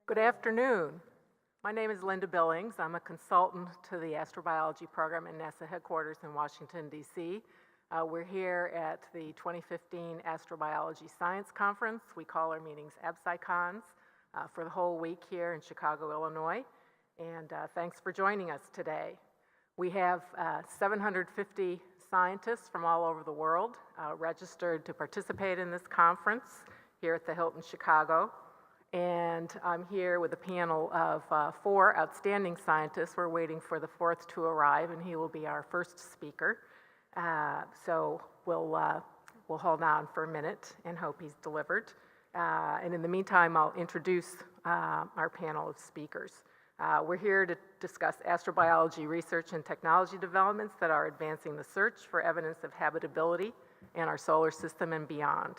Good afternoon. My name is Linda Billings. I'm a consultant to the astrobiology program at NASA headquarters in Washington, D.C. We're here at the 2015 Astrobiology Science Conference. We call our meetings AbSciCons for the whole week here in Chicago, Illinois. And thanks for joining us today. We have 750 scientists from all over the world registered to participate in this conference here at the Hilton Chicago. And I'm here with a panel of 4 outstanding scientists. We're waiting for the 4th to arrive, and he will be our first speaker. So we'll hold on for a minute and hope he's delivered. And in the meantime, I'll introduce our panel of speakers. We're here to discuss astrobiology research and technology developments that are advancing the search for evidence of habitability in our solar system and beyond.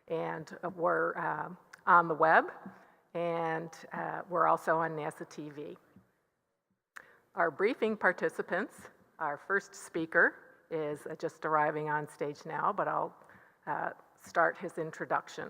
And we're on the web, and we're also on NASA TV. Our briefing participants, our first speaker is just arriving on stage now, but I'll start his introduction.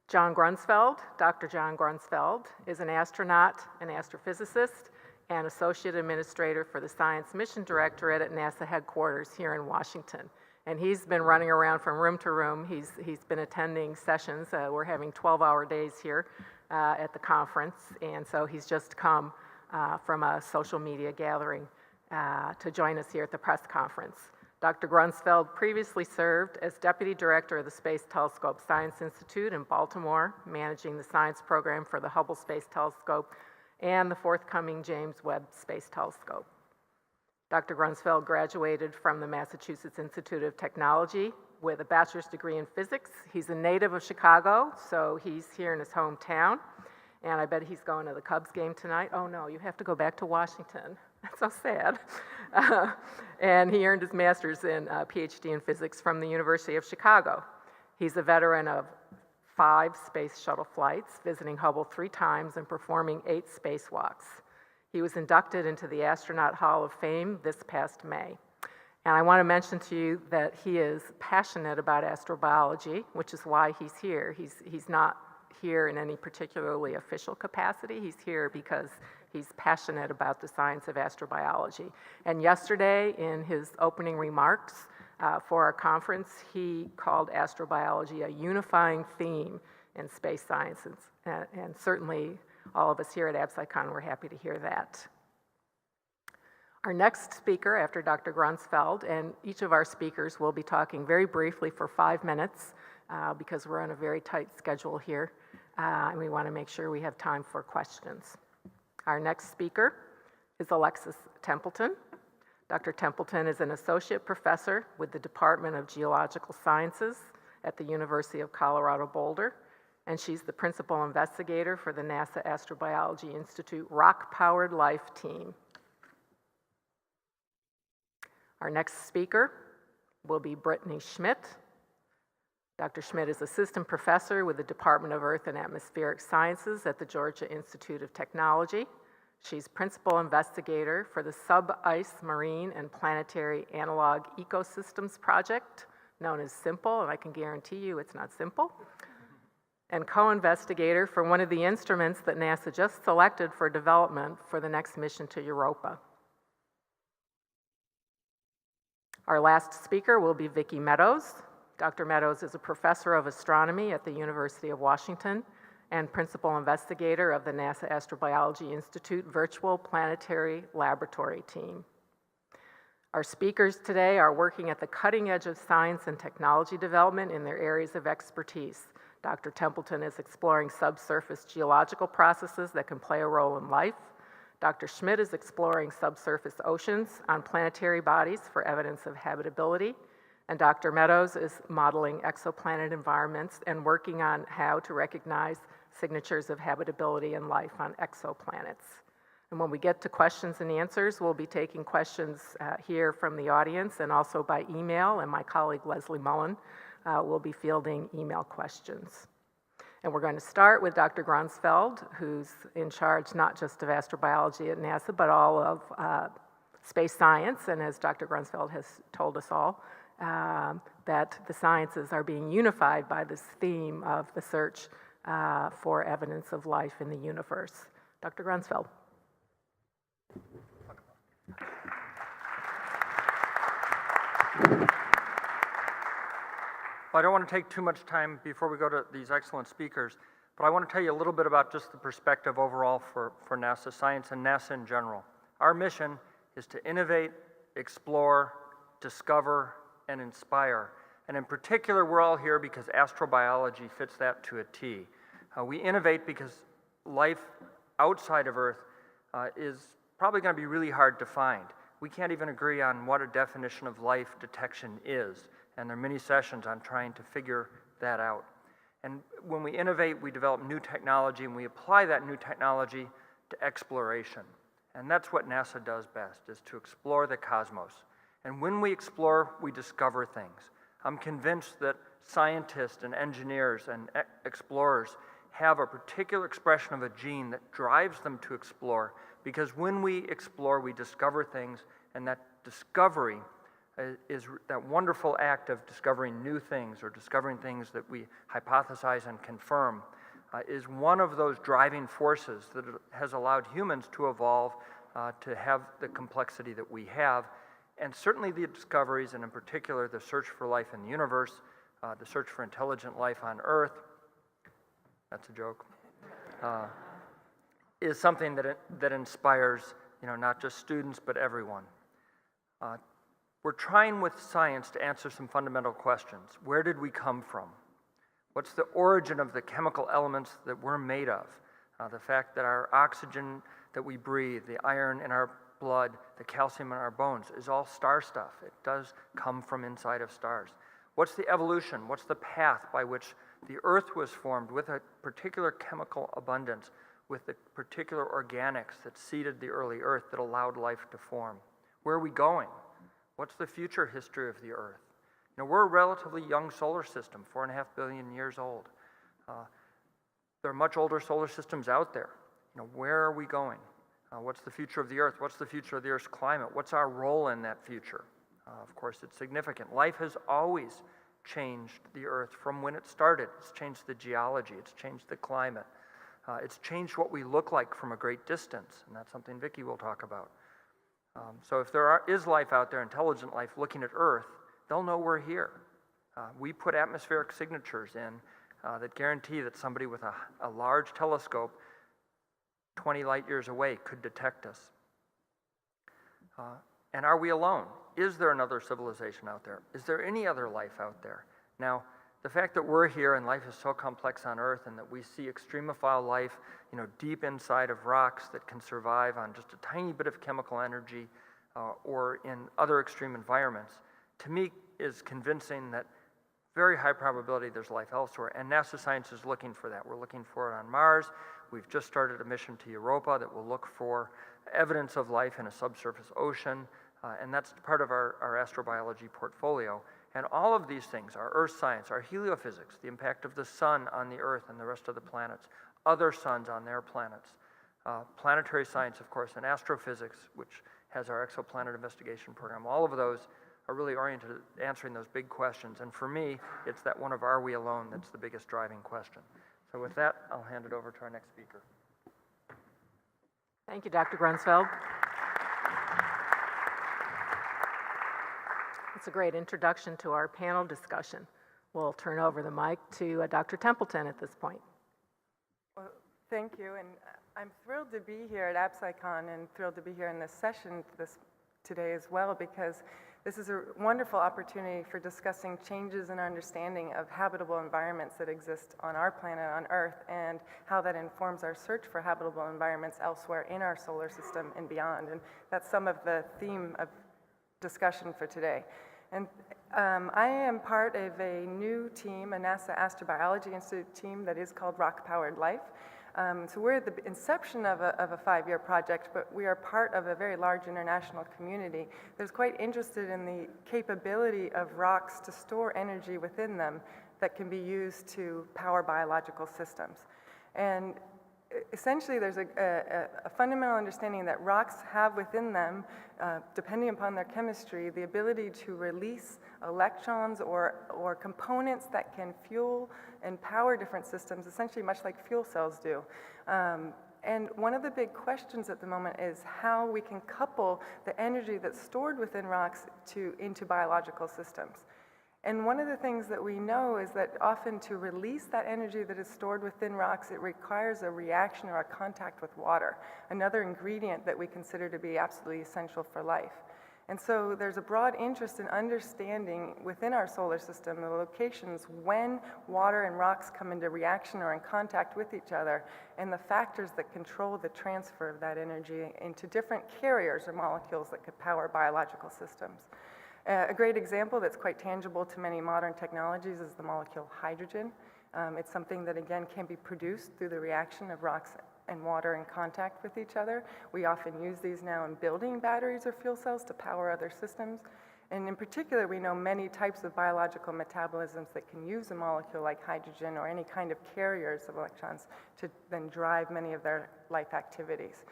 John Grunsfeld, Dr. John Grunsfeld, is an astronaut, an astrophysicist, and associate administrator for the Science Mission Directorate at NASA headquarters here in Washington. And he's been running around from room to room. He's been attending sessions. We're having 12-hour days here at the conference, and so he's just come from a social media gathering to join us here at the press conference. Dr. Grunsfeld previously served as Deputy Director of the Space Telescope Science Institute in Baltimore, managing the science program for the Hubble Space Telescope and the forthcoming James Webb Space Telescope. Dr. Grunsfeld graduated from the Massachusetts Institute of Technology with a bachelor's degree in physics. He's a native of Chicago, so he's here in his hometown. And I bet he's going to the Cubs game tonight. Oh no, you have to go back to Washington. That's so sad. And he earned his master's in PhD in physics from the University of Chicago. He's a veteran of 5 space shuttle flights, visiting Hubble 3 times and performing 8 spacewalks. He was inducted into the Astronaut Hall of Fame this past May. And I want to mention to you that he is passionate about astrobiology, which is why he's here. He's not here in any particularly official capacity. He's here because he's passionate about the science of astrobiology. And yesterday, in his opening remarks for our conference, he called astrobiology a unifying theme in space sciences. And certainly, all of us here at AbSciCon were happy to hear that. Our next speaker after Dr. Grunsfeld, and each of our speakers will be talking very briefly for 5 minutes because we're on a very tight schedule here, and we want to make sure we have time for questions. Our next speaker is Alexis Templeton. Dr. Templeton is an associate professor with the Department of Geological Sciences at the University of Colorado Boulder, and she's the principal investigator for the NASA Astrobiology Institute Rock-Powered Life team. Our next speaker will be Brittany Schmidt. Dr. Schmidt is assistant professor with the Department of Earth and Atmospheric Sciences at the Georgia Institute of Technology. She's principal investigator for the Sub-Ice Marine and Planetary Analog Ecosystems Project, known as SIMPLE, and I can guarantee you it's not simple, and co-investigator for one of the instruments that NASA just selected for development for the next mission to Europa. Our last speaker will be Vicki Meadows. Dr. Meadows is a professor of astronomy at the University of Washington and principal investigator of the NASA Astrobiology Institute Virtual Planetary Laboratory team. Our speakers today are working at the cutting edge of science and technology development in their areas of expertise. Dr. Templeton is exploring subsurface geological processes that can play a role in life. Dr. Schmidt is exploring subsurface oceans on planetary bodies for evidence of habitability. And Dr. Meadows is modeling exoplanet environments and working on how to recognize signatures of habitability and life on exoplanets. And when we get to questions and answers, we'll be taking questions here from the audience and also by email, and my colleague Leslie Mullen will be fielding email questions. And we're going to start with Dr. Grunsfeld, who's in charge not just of astrobiology at NASA, but all of space science. And as Dr. Grunsfeld has told us all, that the sciences are being unified by this theme of the search for evidence of life in the universe. Dr. Grunsfeld. Well, I don't want to take too much time before we go to these excellent speakers, but I want to tell you a little bit about just the perspective overall for NASA science and NASA in general. Our mission is to innovate, explore, discover, and inspire. And in particular, we're all here because astrobiology fits that to a T. We innovate because life outside of Earth is probably going to be really hard to find. We can't even agree on what a definition of life detection is, and there are many sessions on trying to figure that out. And when we innovate, we develop new technology, and we apply that new technology to exploration. And that's what NASA does best, is to explore the cosmos. And when we explore, we discover things. I'm convinced that scientists and engineers and explorers have a particular expression of a gene that drives them to explore, because when we explore, we discover things, and that discovery is that wonderful act of discovering new things or discovering things that we hypothesize and confirm is one of those driving forces that has allowed humans to evolve to have the complexity that we have. And certainly the discoveries, and in particular the search for life in the universe, the search for intelligent life on Earth, that's a joke, is something that inspires, not just students, but everyone. We're trying with science to answer some fundamental questions. Where did we come from? What's the origin of the chemical elements that we're made of? The fact that our oxygen that we breathe, the iron in our blood, the calcium in our bones is all star stuff. It does come from inside of stars. What's the evolution? What's the path by which the Earth was formed with a particular chemical abundance, with the particular organics that seeded the early Earth that allowed life to form? Where are we going? What's the future history of the Earth? We're a relatively young solar system, 4.5 billion years old. There are much older solar systems out there. Where are we going? What's the future of the Earth? What's the future of the Earth's climate? What's our role in that future? Of course, it's significant. Life has always changed the Earth from when it started. It's changed the geology. It's changed the climate. It's changed what we look like from a great distance, and that's something Vicki will talk about. So if there is life out there, intelligent life, looking at Earth, they'll know we're here. We put atmospheric signatures in that guarantee that somebody with a large telescope 20 light years away could detect us. And are we alone? Is there another civilization out there? Is there any other life out there? Now, the fact that we're here and life is so complex on Earth, and that we see extremophile life, deep inside of rocks that can survive on just a tiny bit of chemical energy or in other extreme environments, to me is convincing that very high probability there's life elsewhere, and NASA science is looking for that. We're looking for it on Mars. We've just started a mission to Europa that will look for evidence of life in a subsurface ocean, and that's part of our astrobiology portfolio. And all of these things, our Earth science, our heliophysics, the impact of the sun on the Earth and the rest of the planets, other suns on their planets, planetary science, of course, and astrophysics, which has our exoplanet investigation program, all of those are really oriented at answering those big questions. And for me, it's that one of are we alone that's the biggest driving question. So with that, I'll hand it over to our next speaker. Thank you, Dr. Grunsfeld. It's a great introduction to our panel discussion. We'll turn over the mic to Dr. Templeton at this point. Well, thank you, and I'm thrilled to be here at AppSciCon and thrilled to be here in this session today as well, because this is a wonderful opportunity for discussing changes in our understanding of habitable environments that exist on our planet, on Earth, and how that informs our search for habitable environments elsewhere in our solar system and beyond. And that's some of the theme of discussion for today. And I am part of a new team, a NASA Astrobiology Institute team that is called Rock-Powered Life. So we're at the inception of a 5-year project, but we are part of a very large international community that's quite interested in the capability of rocks to store energy within them that can be used to power biological systems. And essentially there's a fundamental understanding that rocks have within them, depending upon their chemistry, the ability to release electrons or components that can fuel and power different systems, essentially much like fuel cells do. And one of the big questions at the moment is how we can couple the energy that's stored within rocks into biological systems. And one of the things that we know is that often to release that energy that is stored within rocks, it requires a reaction or a contact with water, another ingredient that we consider to be absolutely essential for life. And so there's a broad interest in understanding within our solar system the locations when water and rocks come into reaction or in contact with each other, and the factors that control the transfer of that energy into different carriers or molecules that could power biological systems. A great example that's quite tangible to many modern technologies is the molecule hydrogen. It's something that, again, can be produced through the reaction of rocks and water in contact with each other. We often use these now in building batteries or fuel cells to power other systems. And in particular, we know many types of biological metabolisms that can use a molecule like hydrogen or any kind of carriers of electrons to then drive many of their life activities.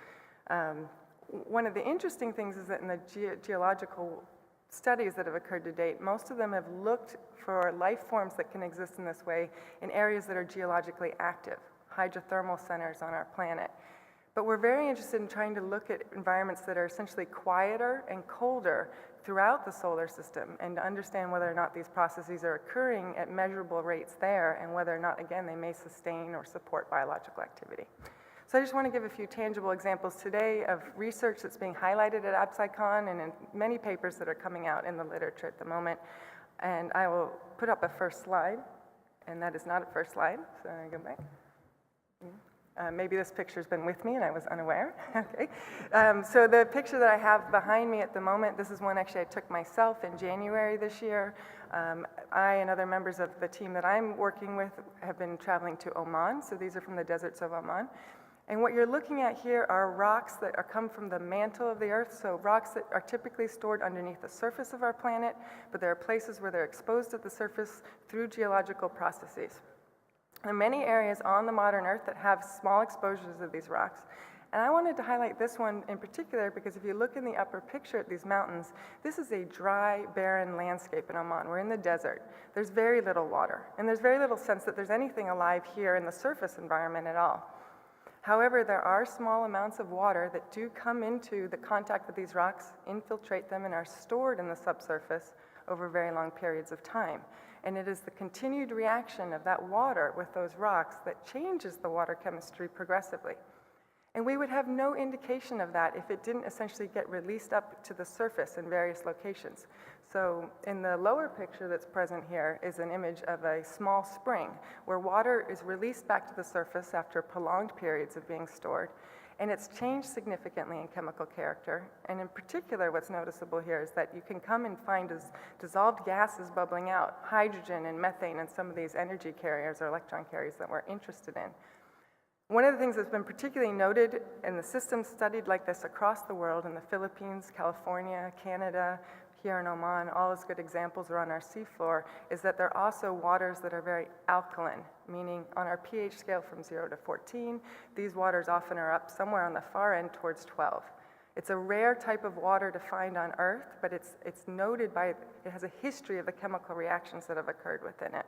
One of the interesting things is that in the geological studies that have occurred to date, most of them have looked for life forms that can exist in this way in areas that are geologically active, hydrothermal centers on our planet. But we're very interested in trying to look at environments that are essentially quieter and colder throughout the solar system and to understand whether or not these processes are occurring at measurable rates there and whether or not, again, they may sustain or support biological activity. So I just want to give a few tangible examples today of research that's being highlighted at APSICon and in many papers that are coming out in the literature at the moment. And I will put up a first slide, and that is not a first slide, so I go back. Maybe this picture's been with me and I was unaware. Okay. So the picture that I have behind me at the moment, this is one actually I took myself in January this year. I and other members of the team that I'm working with have been traveling to Oman, so these are from the deserts of Oman. And what you're looking at here are rocks that come from the mantle of the Earth, so rocks that are typically stored underneath the surface of our planet, but there are places where they're exposed at the surface through geological processes. There are many areas on the modern Earth that have small exposures of these rocks. And I wanted to highlight this one in particular because if you look in the upper picture at these mountains, this is a dry, barren landscape in Oman. We're in the desert. There's very little water, and there's very little sense that there's anything alive here in the surface environment at all. However, there are small amounts of water that do come into the contact with these rocks, infiltrate them, and are stored in the subsurface over very long periods of time. And it is the continued reaction of that water with those rocks that changes the water chemistry progressively. And we would have no indication of that if it didn't essentially get released up to the surface in various locations. So in the lower picture that's present here is an image of a small spring where water is released back to the surface after prolonged periods of being stored. And it's changed significantly in chemical character. And in particular, what's noticeable here is that you can come and find dissolved gases bubbling out, hydrogen and methane and some of these energy carriers or electron carriers that we're interested in. One of the things that's been particularly noted in the systems studied like this across the world, in the Philippines, California, Canada, here in Oman, all as good examples are on our seafloor, is that there are also waters that are very alkaline, meaning on our pH scale from 0 to 14, these waters often are up somewhere on the far end towards 12. It's a rare type of water to find on Earth, but it's noted by, it has a history of the chemical reactions that have occurred within it.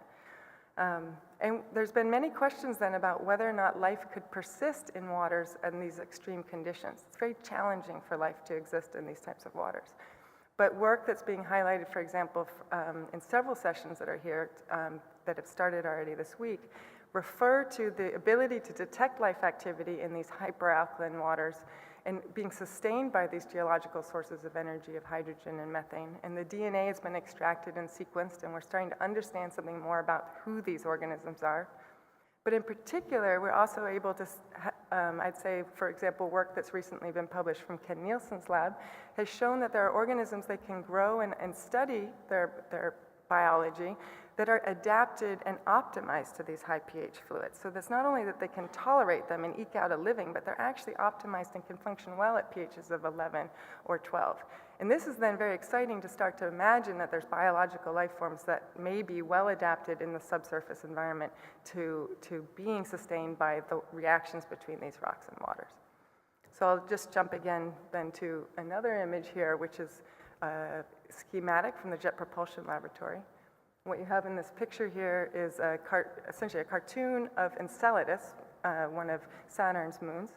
And there's been many questions then about whether or not life could persist in waters in these extreme conditions. It's very challenging for life to exist in these types of waters. But work that's being highlighted, for example, in several sessions that are here that have started already this week, refer to the ability to detect life activity in these hyperalkaline waters and being sustained by these geological sources of energy of hydrogen and methane. And the DNA has been extracted and sequenced, and we're starting to understand something more about who these organisms are. But in particular, we're also able to, I'd say, for example, work that's recently been published from Ken Nielsen's lab has shown that there are organisms that can grow and study their biology that are adapted and optimized to these high pH fluids. So that's not only that they can tolerate them and eke out a living, but they're actually optimized and can function well at pHs of 11 or 12. And this is then very exciting to start to imagine that there's biological life forms that may be well adapted in the subsurface environment to being sustained by the reactions between these rocks and waters. So I'll just jump again then to another image here, which is a schematic from the Jet Propulsion Laboratory. What you have in this picture here is essentially a cartoon of Enceladus, one of Saturn's moons,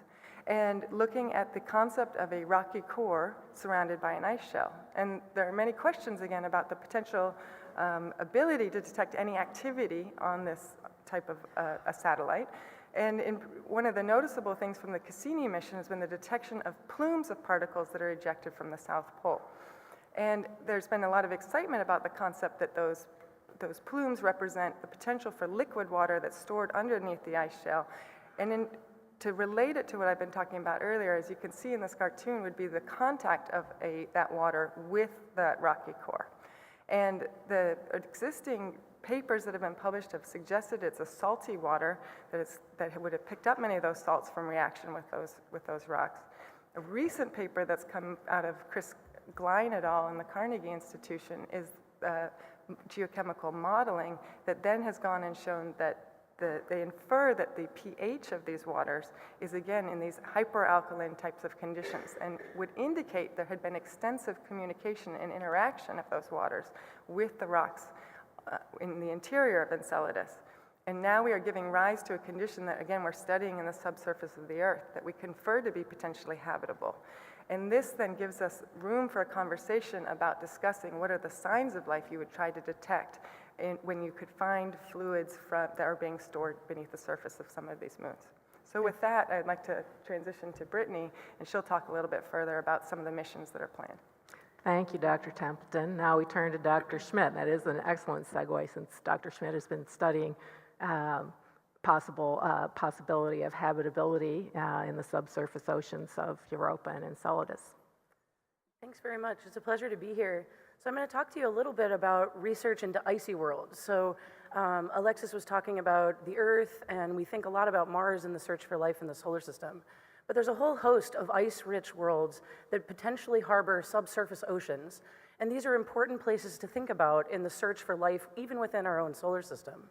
and looking at the concept of a rocky core surrounded by an ice shell. And there are many questions again about the potential ability to detect any activity on this type of a satellite. And one of the noticeable things from the Cassini mission has been the detection of plumes of particles that are ejected from the South Pole. And there's been a lot of excitement about the concept that those plumes represent the potential for liquid water that's stored underneath the ice shell. And to relate it to what I've been talking about earlier, as you can see in this cartoon, would be the contact of that water with that rocky core. And the existing papers that have been published have suggested it's a salty water that would have picked up many of those salts from reaction with those rocks. A recent paper that's come out of Chris Glein et al. In the Carnegie Institution is geochemical modeling that then has gone and shown that they infer that the pH of these waters is again in these hyperalkaline types of conditions and would indicate there had been extensive communication and interaction of those waters with the rocks in the interior of Enceladus. And now we are giving rise to a condition that again we're studying in the subsurface of the Earth that we confer to be potentially habitable. And this then gives us room for a conversation about discussing what are the signs of life you would try to detect when you could find fluids that are being stored beneath the surface of some of these moons. So with that, I'd like to transition to Brittany, and she'll talk a little bit further about some of the missions that are planned. Thank you, Dr. Templeton. Now we turn to Dr. Schmidt. That is an excellent segue since Dr. Schmidt has been studying possibility of habitability in the subsurface oceans of Europa and Enceladus. Thanks very much. It's a pleasure to be here. So I'm going to talk to you a little bit about research into icy worlds. So Alexis was talking about the Earth, and we think a lot about Mars and the search for life in the solar system. But there's a whole host of ice-rich worlds that potentially harbor subsurface oceans, and these are important places to think about in the search for life even within our own solar system.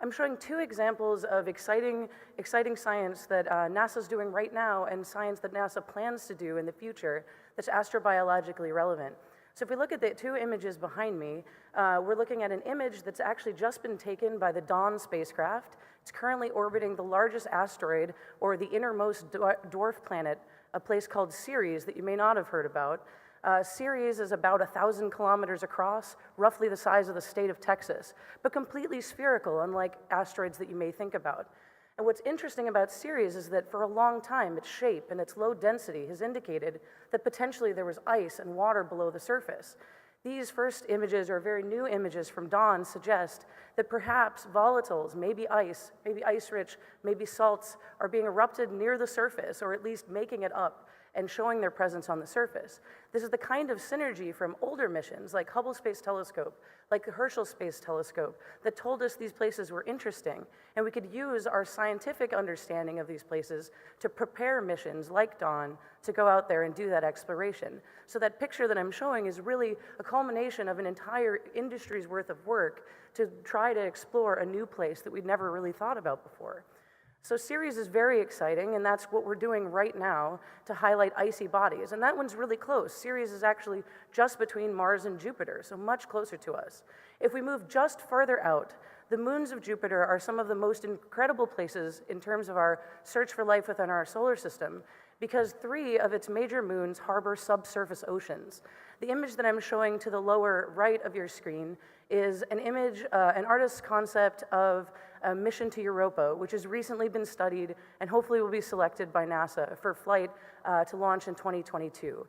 I'm showing two examples of exciting science that NASA's doing right now and science that NASA plans to do in the future that's astrobiologically relevant. So if we look at the two images behind me, we're looking at an image that's actually just been taken by the Dawn spacecraft. It's currently orbiting the largest asteroid, or the innermost dwarf planet, a place called Ceres that you may not have heard about. Ceres is about 1,000 kilometers across, roughly the size of the state of Texas, but completely spherical, unlike asteroids that you may think about. And what's interesting about Ceres is that for a long time, its shape and its low density has indicated that potentially there was ice and water below the surface. These first images, or very new images from Dawn, suggest that perhaps volatiles, maybe ice-rich, maybe salts, are being erupted near the surface, or at least making it up and showing their presence on the surface. This is the kind of synergy from older missions like Hubble Space Telescope, like the Herschel Space Telescope, that told us these places were interesting, and we could use our scientific understanding of these places to prepare missions like Dawn to go out there and do that exploration. So that picture that I'm showing is really a culmination of an entire industry's worth of work to try to explore a new place that we'd never really thought about before. So Ceres is very exciting, and that's what we're doing right now to highlight icy bodies. And that one's really close. Ceres is actually just between Mars and Jupiter, so much closer to us. If we move just further out, the moons of Jupiter are some of the most incredible places in terms of our search for life within our solar system, because 3 of its major moons harbor subsurface oceans. The image that I'm showing to the lower right of your screen is an image, an artist's concept of a mission to Europa, which has recently been studied and hopefully will be selected by NASA for flight to launch in 2022.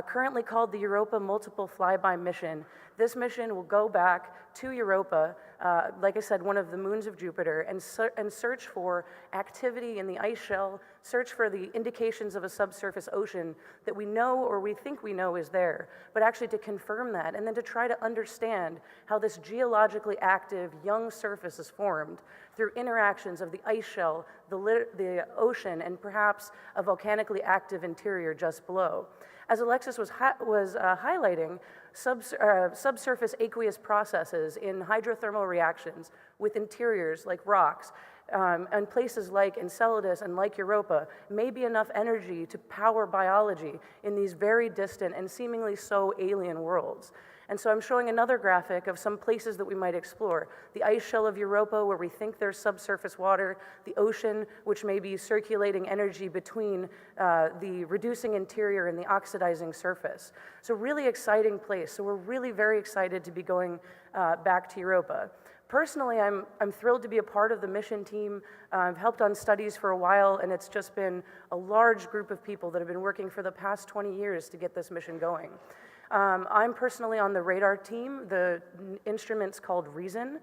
currently called the Europa Multiple Flyby Mission. This mission will go back to Europa, like I said, one of the moons of Jupiter, and search for activity in the ice shell, search for the indications of a subsurface ocean that we know or we think we know is there, but actually to confirm that, and then to try to understand how this geologically active young surface is formed through interactions of the ice shell, the ocean, and perhaps a volcanically active interior just below. As Alexis was highlighting, subsurface aqueous processes in hydrothermal reactions with interiors like rocks and places like Enceladus and like Europa may be enough energy to power biology in these very distant and seemingly so alien worlds. And so I'm showing another graphic of some places that we might explore. The ice shell of Europa, where we think there's subsurface water, the ocean, which may be circulating energy between the reducing interior and the oxidizing surface. So really exciting place. So we're really very excited to be going back to Europa. Personally, I'm thrilled to be a part of the mission team. I've helped on studies for a while, and it's just been a large group of people that have been working for the past 20 years to get this mission going. I'm personally on the radar team. The instrument's called REASON,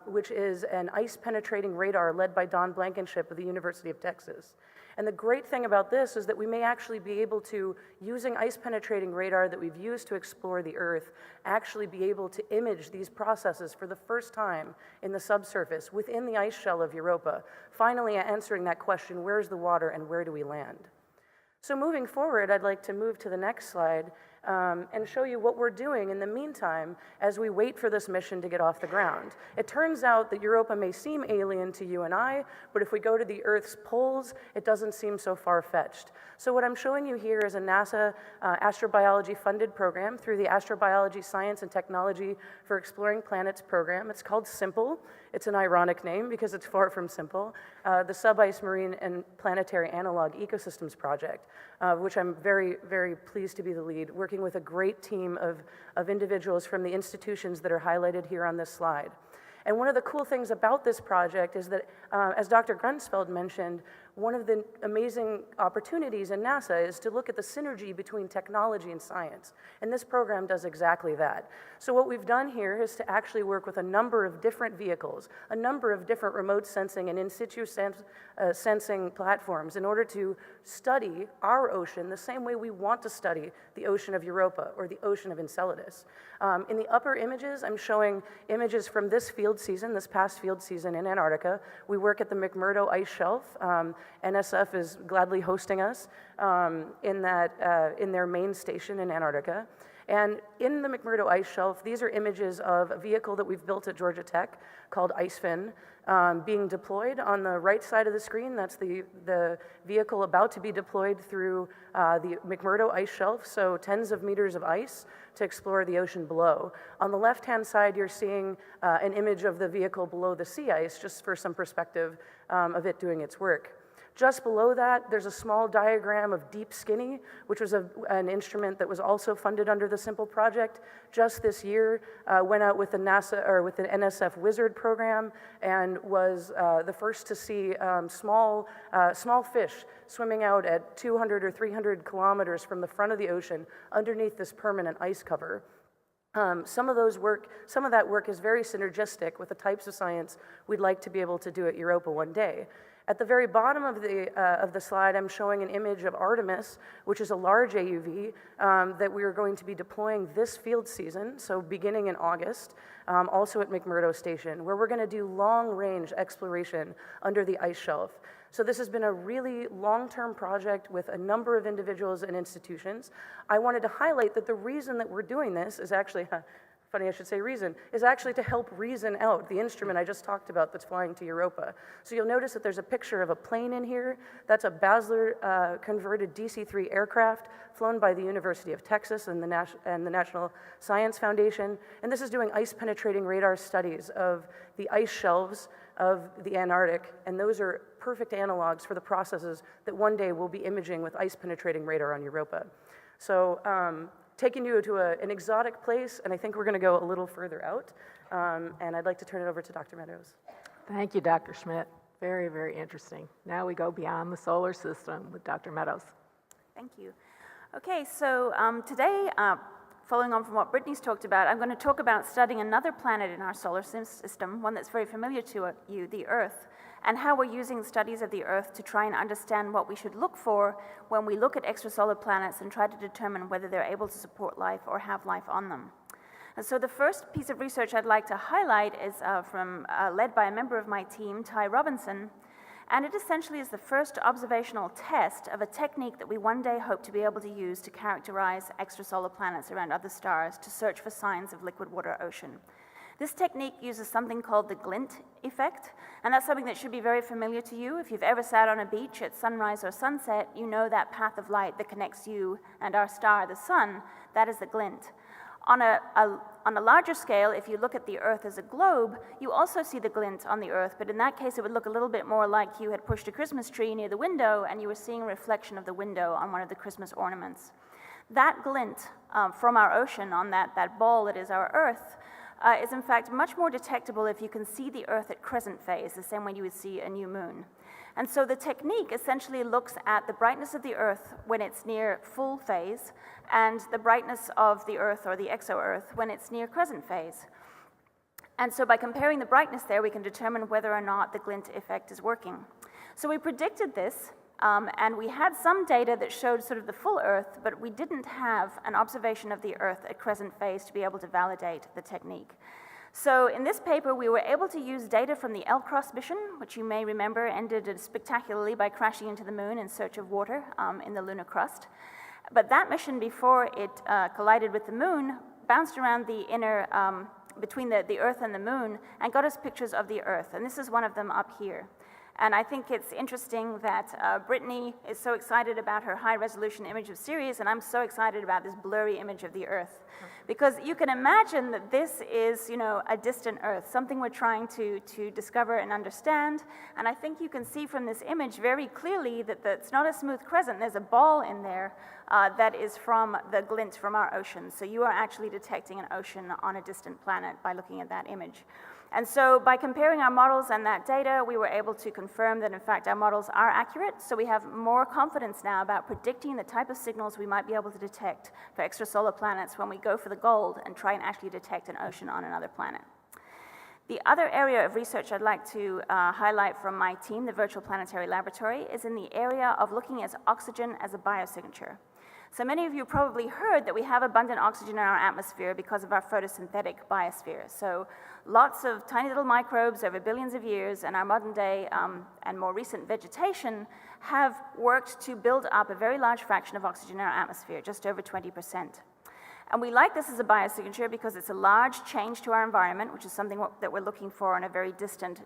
which is an ice-penetrating radar led by Don Blankenship of the University of Texas. And the great thing about this is that we may actually be able to, using ice-penetrating radar that we've used to explore the Earth, actually be able to image these processes for the first time in the subsurface within the ice shell of Europa, finally answering that question, where's the water and where do we land? So moving forward, I'd like to move to the next slide and show you what we're doing in the meantime as we wait for this mission to get off the ground. It turns out that Europa may seem alien to you and I, but if we go to the Earth's poles, it doesn't seem so far-fetched. So what I'm showing you here is a NASA astrobiology funded program through the Astrobiology Science and Technology for Exploring Planets program. It's called SIMPLE. It's an ironic name because it's far from simple. The Sub-Ice Marine and Planetary Analog Ecosystems Project, which I'm very, very pleased to be the lead, working with a great team of individuals from the institutions that are highlighted here on this slide. And one of the cool things about this project is that, as Dr. Grunsfeld mentioned, one of the amazing opportunities in NASA is to look at the synergy between technology and science. And this program does exactly that. So what we've done here is to actually work with a number of different vehicles, a number of different remote sensing and in situ sensing platforms in order to study our ocean the same way we want to study the ocean of Europa or the ocean of Enceladus. In the upper images, I'm showing images from this field season, this past field season in Antarctica. We work at the McMurdo Ice Shelf. NSF is gladly hosting us in their main station in Antarctica. And in the McMurdo Ice Shelf, these are images of a vehicle that we've built at Georgia Tech called IceFin, being deployed on the right side of the screen. That's the vehicle about to be deployed through the McMurdo Ice Shelf, so tens of meters of ice to explore the ocean below. On the left-hand side, you're seeing an image of the vehicle below the sea ice, just for some perspective of it doing its work. Just below that, there's a small diagram of Deep Skinny, which was an instrument that was also funded under the SIMPLE project. Just this year, went out with the NSF Wizard program and was the first to see small fish swimming out at 200 or 300 kilometers from the front of the ocean underneath this permanent ice cover. Some of that work is very synergistic with the types of science we'd like to be able to do at Europa one day. At the very bottom of the slide, I'm showing an image of Artemis, which is a large AUV that we are going to be deploying this field season, so beginning in August, also at McMurdo Station, where we're going to do long-range exploration under the ice shelf. So this has been a really long-term project with a number of individuals and institutions. I wanted to highlight that the reason that we're doing this is actually, funny I should say reason, is actually to help reason out the instrument I just talked about that's flying to Europa. So you'll notice that there's a picture of a plane in here. That's a Basler converted DC-3 aircraft flown by the University of Texas and the National Science Foundation. And this is doing ice-penetrating radar studies of the ice shelves of the Antarctic, and those are perfect analogs for the processes that one day we'll be imaging with ice-penetrating radar on Europa. So taking you to an exotic place, and I think we're going to go a little further out, and I'd like to turn it over to Dr. Meadows. Thank you, Dr. Schmidt. Very, very interesting. Now we go beyond the solar system with Dr. Meadows. Thank you. Okay, so today, following on from what Brittany's talked about, I'm going to talk about studying another planet in our solar system, one that's very familiar to you, the Earth, and how we're using studies of the Earth to try and understand what we should look for when we look at extrasolar planets and try to determine whether they're able to support life or have life on them. And so the first piece of research I'd like to highlight is led by a member of my team, Ty Robinson, and it essentially is the first observational test of a technique that we one day hope to be able to use to characterize extrasolar planets around other stars to search for signs of liquid water ocean. This technique uses something called the glint effect, and that's something that should be very familiar to you. If you've ever sat on a beach at sunrise or sunset, you know that path of light that connects you and our star, the sun, that is the glint. On a larger scale, if you look at the Earth as a globe, you also see the glint on the Earth, but in that case it would look a little bit more like you had pushed a Christmas tree near the window and you were seeing a reflection of the window on one of the Christmas ornaments. That glint from our ocean on that ball that is our Earth is in fact much more detectable if you can see the Earth at crescent phase, the same way you would see a new moon. And so the technique essentially looks at the brightness of the Earth when it's near full phase and the brightness of the Earth or the exo-Earth when it's near crescent phase. And so by comparing the brightness there, we can determine whether or not the glint effect is working. So we predicted this, and we had some data that showed sort of the full Earth, but we didn't have an observation of the Earth at crescent phase to be able to validate the technique. So in this paper, we were able to use data from the L-Cross mission, which you may remember ended spectacularly by crashing into the moon in search of water in the lunar crust. But that mission, before it collided with the moon, bounced around the inner, between the Earth and the moon, and got us pictures of the Earth. And this is one of them up here. And I think it's interesting that Brittany is so excited about her high-resolution image of Sirius, and I'm so excited about this blurry image of the Earth. Because you can imagine that this is, a distant Earth, something we're trying to discover and understand. And I think you can see from this image very clearly that it's not a smooth crescent. There's a ball in there that is from the glint from our ocean. So you are actually detecting an ocean on a distant planet by looking at that image. And so by comparing our models and that data, we were able to confirm that in fact our models are accurate. So we have more confidence now about predicting the type of signals we might be able to detect for extrasolar planets when we go for the gold and try and actually detect an ocean on another planet. The other area of research I'd like to highlight from my team, the Virtual Planetary Laboratory, is in the area of looking at oxygen as a biosignature. So many of you probably heard that we have abundant oxygen in our atmosphere because of our photosynthetic biosphere. So lots of tiny little microbes over billions of years, and our modern day and more recent vegetation have worked to build up a very large fraction of oxygen in our atmosphere, just over 20%. And we like this as a biosignature because it's a large change to our environment, which is something that we're looking for in a very distant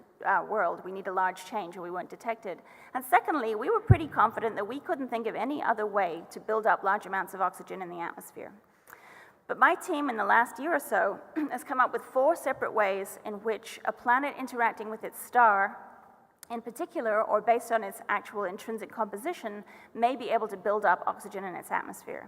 world. We need a large change or we weren't detected. And secondly, we were pretty confident that we couldn't think of any other way to build up large amounts of oxygen in the atmosphere. But my team in the last year or so has come up with 4 separate ways in which a planet interacting with its star in particular, or based on its actual intrinsic composition, may be able to build up oxygen in its atmosphere.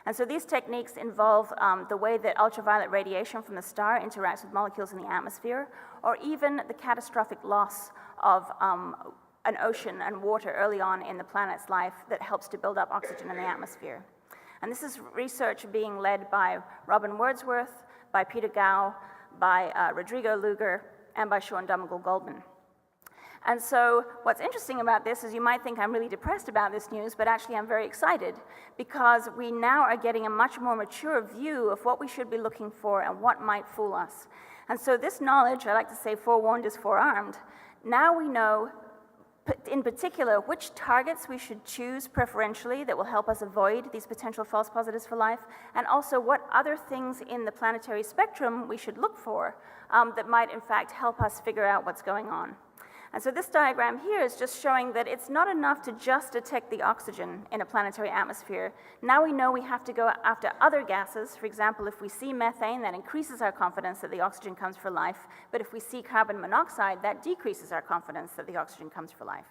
And so these techniques involve the way that ultraviolet radiation from the star interacts with molecules in the atmosphere, or even the catastrophic loss of an ocean and water early on in the planet's life that helps to build up oxygen in the atmosphere. And this is research being led by Robin Wordsworth, by Peter Gao, by Rodrigo Luger, and by Sean Dummel-Goldman. And so what's interesting about this is you might think I'm really depressed about this news, but actually I'm very excited because we now are getting a much more mature view of what we should be looking for and what might fool us. And so this knowledge, I like to say forewarned is forearmed, now we know in particular which targets we should choose preferentially that will help us avoid these potential false positives for life, and also what other things in the planetary spectrum we should look for that might in fact help us figure out what's going on. And so this diagram here is just showing that it's not enough to just detect the oxygen in a planetary atmosphere. Now we know we have to go after other gases. For example, if we see methane, that increases our confidence that the oxygen comes for life. But if we see carbon monoxide, that decreases our confidence that the oxygen comes for life.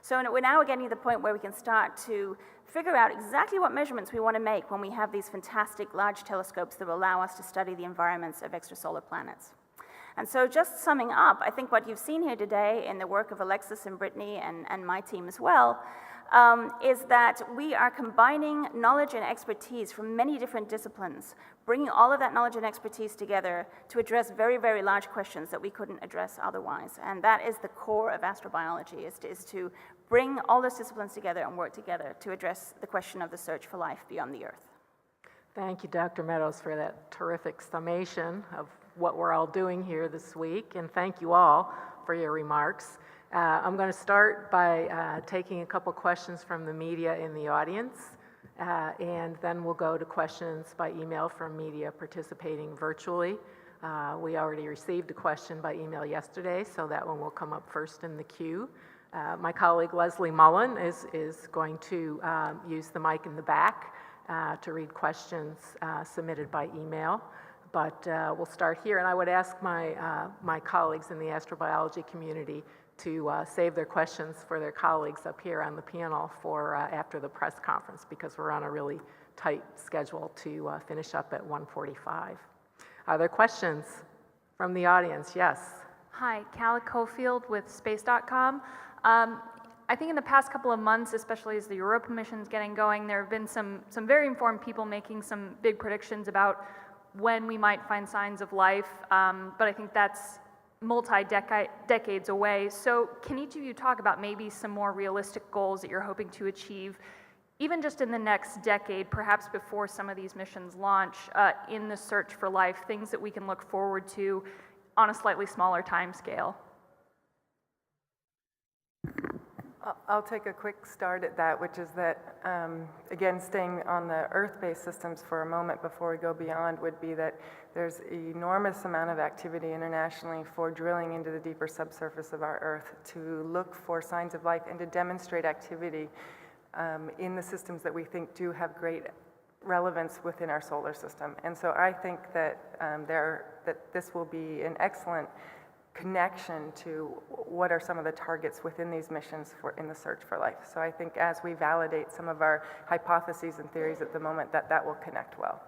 So we're now getting to the point where we can start to figure out exactly what measurements we want to make when we have these fantastic large telescopes that will allow us to study the environments of extrasolar planets. And so just summing up, I think what you've seen here today in the work of Alexis and Brittany and my team as well, is that we are combining knowledge and expertise from many different disciplines, bringing all of that knowledge and expertise together to address very, very large questions that we couldn't address otherwise. And that is the core of astrobiology, is to bring all those disciplines together and work together to address the question of the search for life beyond the Earth. Thank you, Dr. Meadows, for that terrific summation of what we're all doing here this week, and thank you all for your remarks. I'm going to start by taking a couple questions from the media in the audience, and then we'll go to questions by email from media participating virtually. We already received a question by email yesterday, so that one will come up first in the queue. My colleague Leslie Mullen is going to use the mic in the back to read questions submitted by email. But we'll start here, and I would ask my colleagues in the astrobiology community to save their questions for their colleagues up here on the panel for after the press conference, because we're on a really tight schedule to finish up at 1:45. Are there questions from the audience? Yes. Hi, Callie Cofield with Space.com. I think in the past couple of months, especially as the Europa mission's getting going, there have been some very informed people making some big predictions about when we might find signs of life, but I think that's multi-decades away. So can each of you talk about maybe some more realistic goals that you're hoping to achieve, even just in the next decade, perhaps before some of these missions launch, in the search for life, things that we can look forward to on a slightly smaller time scale? I'll take a quick start at that, which is that, again, staying on the Earth-based systems for a moment before we go beyond, would be that there's an enormous amount of activity internationally for drilling into the deeper subsurface of our Earth to look for signs of life and to demonstrate activity in the systems that we think do have great relevance within our solar system. And so I think that, that this will be an excellent connection to what are some of the targets within these missions in the search for life. So I think as we validate some of our hypotheses and theories at the moment, that will connect well.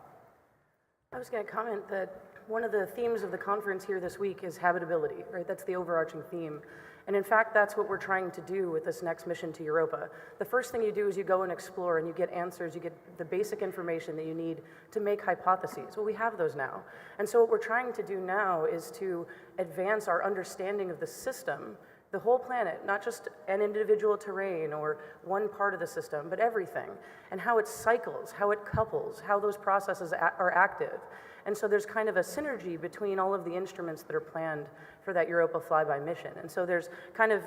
I was going to comment that one of the themes of the conference here this week is habitability, right? That's the overarching theme. And in fact, that's what we're trying to do with this next mission to Europa. The first thing you do is you go and explore and you get answers, you get the basic information that you need to make hypotheses. Well, we have those now. And so what we're trying to do now is to advance our understanding of the system, the whole planet, not just an individual terrain or one part of the system, but everything, and how it cycles, how it couples, how those processes are active. And so there's kind of a synergy between all of the instruments that are planned for that Europa flyby mission. And so there's kind of,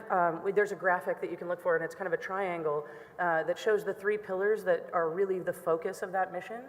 there's a graphic that you can look for, and it's kind of a triangle that shows the three pillars that are really the focus of that mission.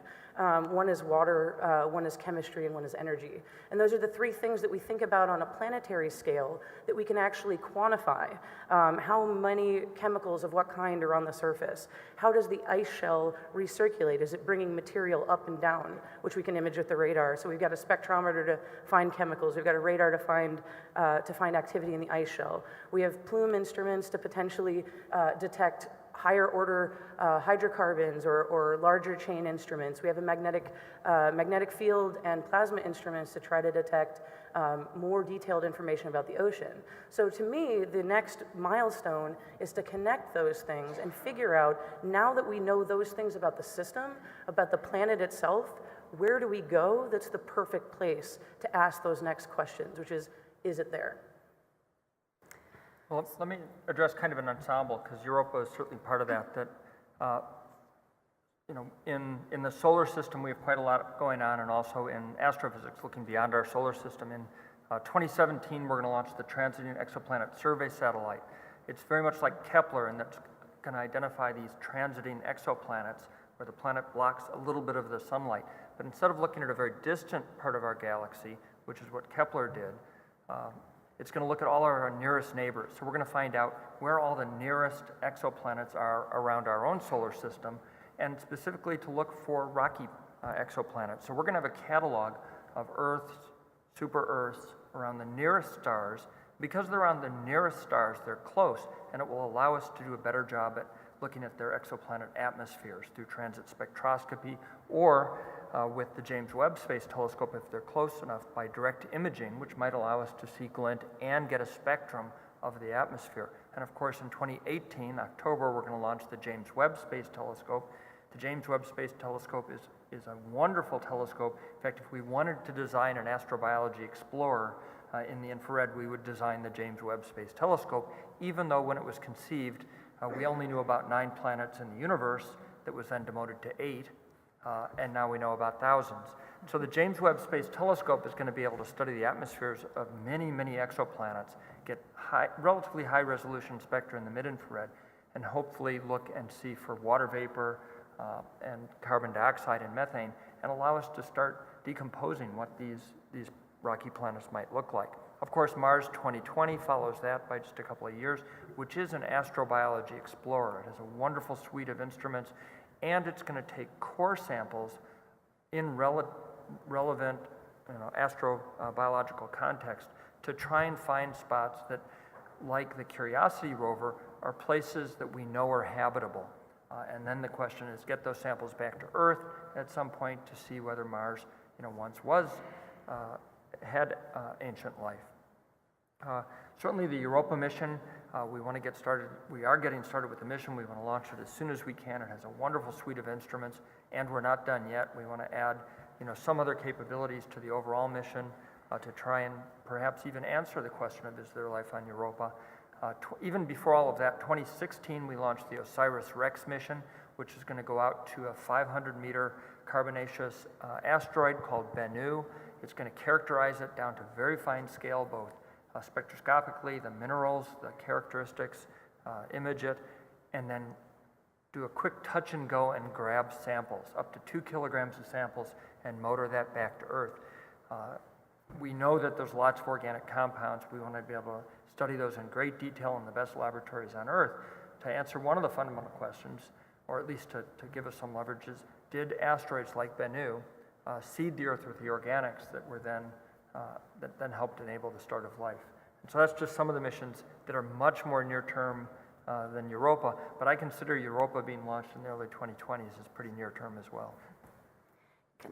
One is water, one is chemistry, and one is energy. And those are the three things that we think about on a planetary scale that we can actually quantify. How many chemicals of what kind are on the surface? How does the ice shell recirculate? Is it bringing material up and down, which we can image with the radar? So we've got a spectrometer to find chemicals. We've got a radar to find activity in the ice shell. We have plume instruments to potentially detect higher order hydrocarbons or larger chain instruments. We have a magnetic field and plasma instruments to try to detect more detailed information about the ocean. So to me, the next milestone is to connect those things and figure out, now that we know those things about the system, about the planet itself, where do we go that's the perfect place to ask those next questions, which is it there? Well, let me address kind of an ensemble, because Europa is certainly part of that. You know, in the solar system, we have quite a lot going on, and also in astrophysics, looking beyond our solar system. In 2017, we're going to launch the Transiting Exoplanet Survey Satellite. It's very much like Kepler, and that's going to identify these transiting exoplanets where the planet blocks a little bit of the sunlight. But instead of looking at a very distant part of our galaxy, which is what Kepler did, it's going to look at all our nearest neighbors. So we're going to find out where all the nearest exoplanets are around our own solar system, and specifically to look for rocky exoplanets. So we're going to have a catalog of Earths, super-Earths, around the nearest stars. Because they're on the nearest stars, they're close, and it will allow us to do a better job at looking at their exoplanet atmospheres through transit spectroscopy, or with the James Webb Space Telescope, if they're close enough, by direct imaging, which might allow us to see glint and get a spectrum of the atmosphere. And of course, in 2018, October, we're going to launch the James Webb Space Telescope. The James Webb Space Telescope is a wonderful telescope. In fact, if we wanted to design an astrobiology explorer in the infrared, we would design the James Webb Space Telescope, even though when it was conceived, we only knew about 9 planets in the universe. That was then demoted to 8, and now we know about thousands. So the James Webb Space Telescope is going to be able to study the atmospheres of many, many exoplanets, get relatively high-resolution spectra in the mid-infrared, and hopefully look and see for water vapor and carbon dioxide and methane, and allow us to start decomposing what these rocky planets might look like. Of course, Mars 2020 follows that by just a couple of years, which is an astrobiology explorer. It has a wonderful suite of instruments, and it's going to take core samples in relevant astrobiological context to try and find spots that, like the Curiosity rover, are places that we know are habitable. And then the question is, get those samples back to Earth at some point to see whether Mars, once had ancient life. Certainly the Europa mission, we want to get started. We are getting started with the mission. We want to launch it as soon as we can. It has a wonderful suite of instruments, and we're not done yet. We want to add, some other capabilities to the overall mission to try and perhaps even answer the question of is there life on Europa. Even before all of that, 2016, we launched the OSIRIS-REx mission, which is going to go out to a 500-meter carbonaceous asteroid called Bennu. It's going to characterize it down to very fine scale, both spectroscopically, the minerals, the characteristics, image it, and then do a quick touch and go and grab samples, up to 2 kilograms of samples, and motor that back to Earth. We know that there's lots of organic compounds. We want to be able to study those in great detail in the best laboratories on Earth. To answer one of the fundamental questions, or at least to give us some leverages, did asteroids like Bennu seed the Earth with the organics that were then that then helped enable the start of life? And so that's just some of the missions that are much more near term than Europa, but I consider Europa being launched in the early 2020s as pretty near term as well.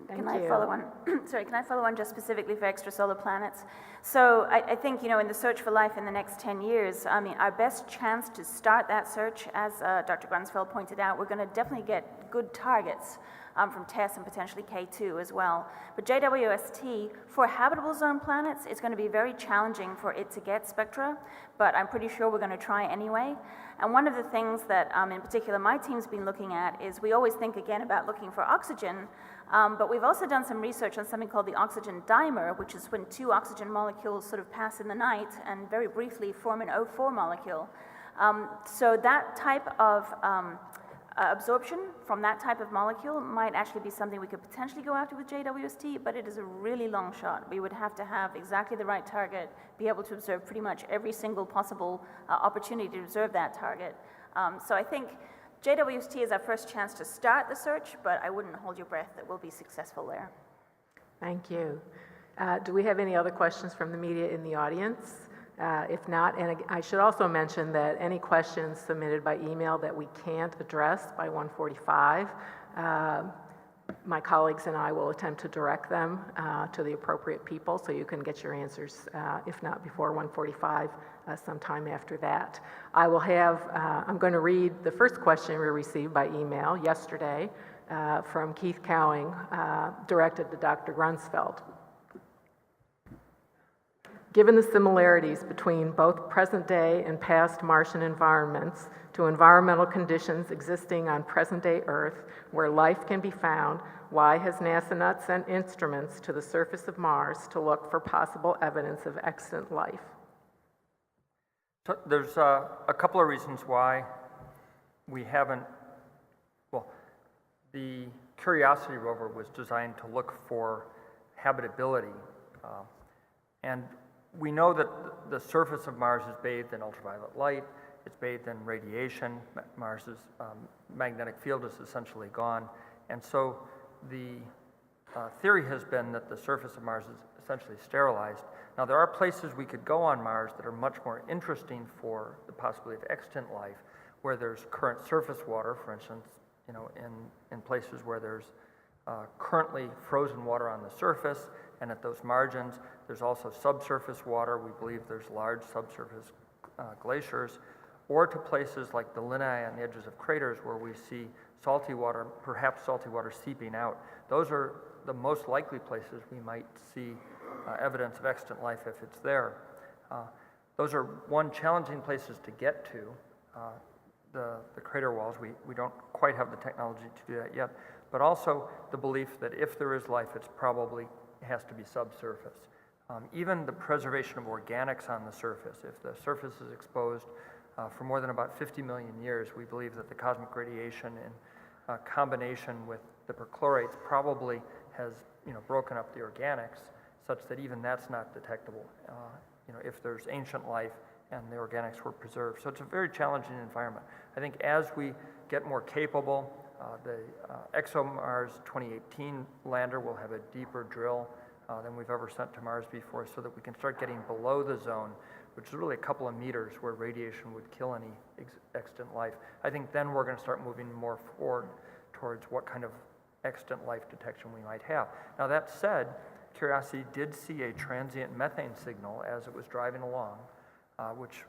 Can I follow on? Sorry, can I follow on just specifically for extrasolar planets? So I think, in the search for life in the next 10 years, our best chance to start that search, as Dr. Grunsfeld pointed out, we're going to definitely get good targets from TESS and potentially K2 as well. But JWST, for habitable zone planets, it's going to be very challenging for it to get spectra, but I'm pretty sure we're going to try anyway. And one of the things that, in particular, my team's been looking at is we always think, again, about looking for oxygen, but we've also done some research on something called the oxygen dimer, which is when 2 oxygen molecules sort of pass in the night and very briefly form an O4 molecule. So that type of absorption from that type of molecule might actually be something we could potentially go after with JWST, but it is a really long shot. We would have to have exactly the right target, be able to observe pretty much every single possible opportunity to observe that target. So I think JWST is our first chance to start the search, but I wouldn't hold your breath that we'll be successful there. Thank you. Do we have any other questions from the media in the audience? If not, and I should also mention that any questions submitted by email that we can't address by 1:45, my colleagues and I will attempt to direct them to the appropriate people, so you can get your answers, if not before 1:45, sometime after that. I'm going to read the first question we received by email yesterday from Keith Cowing, directed to Dr. Grunsfeld. Given the similarities between both present-day and past Martian environments to environmental conditions existing on present-day Earth where life can be found, why has NASA not sent instruments to the surface of Mars to look for possible evidence of extant life? So there's a couple of reasons why we haven't. Well, the Curiosity rover was designed to look for habitability, and we know that the surface of Mars is bathed in ultraviolet light, it's bathed in radiation, Mars's magnetic field is essentially gone, and so the theory has been that the surface of Mars is essentially sterilized. Now there are places we could go on Mars that are much more interesting for the possibility of extant life, where there's current surface water, for instance, in places where there's currently frozen water on the surface, and at those margins, there's also subsurface water. We believe there's large subsurface glaciers, or to places like the lineae on the edges of craters where we see salty water, perhaps salty water seeping out. Those are the most likely places we might see evidence of extant life if it's there. Those are challenging places to get to, the crater walls. We don't quite have the technology to do that yet, but also the belief that if there is life, it's probably has to be subsurface. Even the preservation of organics on the surface, if the surface is exposed for more than about 50 million years, we believe that the cosmic radiation in combination with the perchlorates probably has broken up the organics such that even that's not detectable if there's ancient life and the organics were preserved. So it's a very challenging environment. I think as we get more capable, the ExoMars 2018 lander will have a deeper drill than we've ever sent to Mars before, so that we can start getting below the zone, which is really a couple of meters where radiation would kill any extant life. I think then we're going to start moving more forward towards what kind of extant life detection we might have. Now that said, Curiosity did see a transient methane signal as it was driving along, which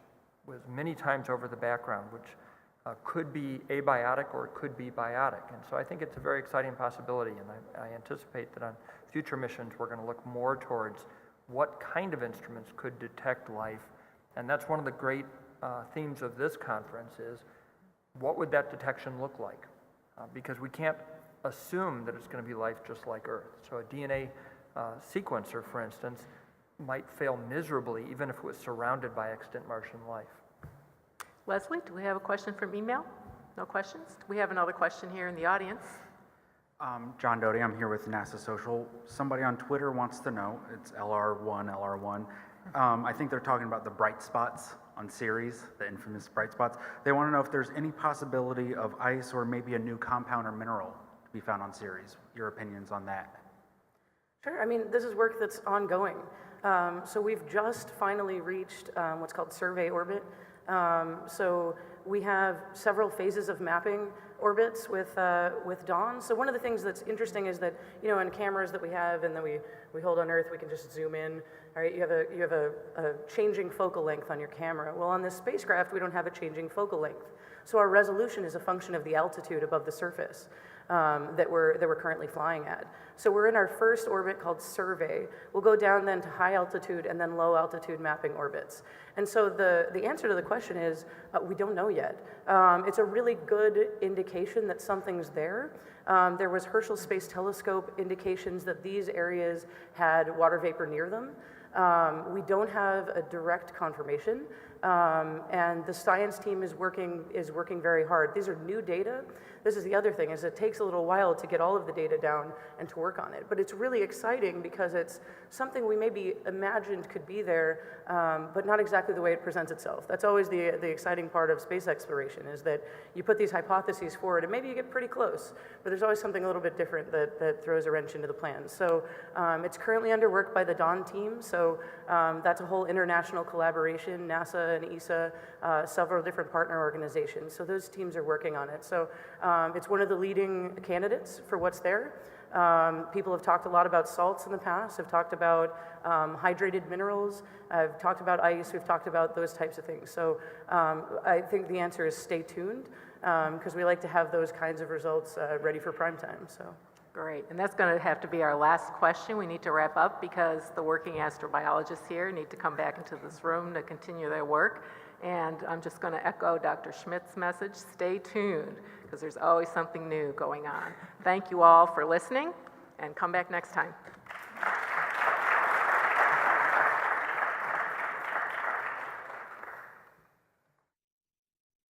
was many times over the background, which could be abiotic or it could be biotic. And so I think it's a very exciting possibility, and I anticipate that on future missions we're going to look more towards what kind of instruments could detect life. And that's one of the great themes of this conference is, what would that detection look like? Because we can't assume that it's going to be life just like Earth. So a DNA sequencer, for instance, might fail miserably even if it was surrounded by extant Martian life. Leslie, do we have a question from email? No questions? Do we have another question here in the audience? John Doty, I'm here with NASA Social. Somebody on Twitter wants to know, it's LR1. I think they're talking about the bright spots on Ceres, the infamous bright spots. They want to know if there's any possibility of ice or maybe a new compound or mineral to be found on Ceres. Your opinions on that? Sure, I mean, this is work that's ongoing. So we've just finally reached what's called survey orbit. So we have several phases of mapping orbits with Dawn. So one of the things that's interesting is that, in cameras that we have and that we hold on Earth, we can just zoom in. All right, you have a changing focal length on your camera. Well, on this spacecraft, we don't have a changing focal length. So our resolution is a function of the altitude above the surface that we're currently flying at. So we're in our first orbit called survey. We'll go down then to high altitude and then low altitude mapping orbits. And so the answer to the question is we don't know yet. It's a really good indication that something's there. There was Herschel Space Telescope indications that these areas had water vapor near them. We don't have a direct confirmation, and the science team is working very hard. These are new data. This is the other thing, is it takes a little while to get all of the data down and to work on it. But it's really exciting because it's something we maybe imagined could be there, but not exactly the way it presents itself. That's always the exciting part of space exploration, is that you put these hypotheses forward and maybe you get pretty close, but there's always something a little bit different that throws a wrench into the plans. So it's currently under work by the Dawn team. So that's a whole international collaboration, NASA and ESA, several different partner organizations. So those teams are working on it. So it's one of the leading candidates for what's there. People have talked a lot about salts in the past, have talked about hydrated minerals, I've talked about ice, we've talked about those types of things. So I think the answer is stay tuned, because we like to have those kinds of results ready for prime time. So. Great, and that's going to have to be our last question. We need to wrap up because the working astrobiologists here need to come back into this room to continue their work. And I'm just going to echo Dr. Schmidt's message, stay tuned, because there's always something new going on. Thank you all for listening, and come back next time.